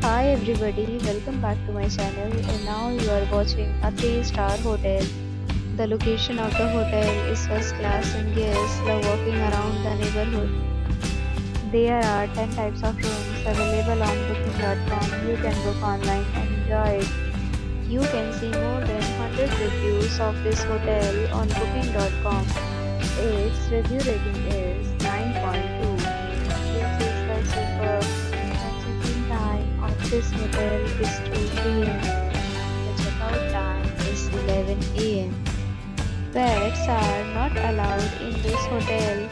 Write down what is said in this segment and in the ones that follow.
Hi everybody, welcome back to my channel and now you are watching a 3-star hotel. The location of the hotel is first class and guests love walking around the neighborhood. There are 10 types of rooms available on booking.com. You can book online and enjoy it. You can see more than 100 reviews of this hotel on booking.com. Its review rating is 9.2, which is the superb. Check-in time of this hotel is 2 p.m. The checkout time is 11 a.m. Pets are not allowed in this hotel.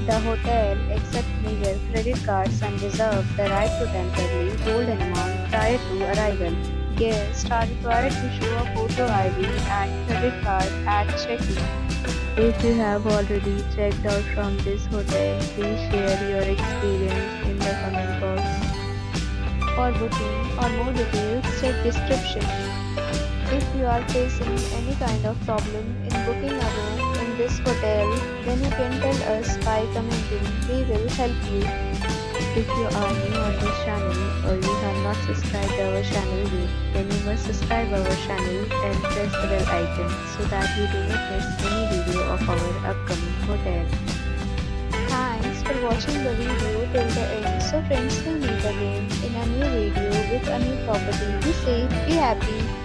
The hotel accepts major credit cards and reserves the right to temporarily hold an amount prior to arrival. Guests are required to show a photo ID and credit card at check-in. If you have already checked out from this hotel, please share your experience in the comment box. For booking or more details, check description. If you are facing any kind of problem in booking a room in this hotel, then you can tell us by commenting. We will help you. If you are new on this channel or you have not subscribed our channel yet, then you must subscribe our channel and press the bell icon so that you do not miss any video of our upcoming hotel. Thanks for watching the video till the end. So friends, will meet again in a new video with a new property. Be safe, be happy.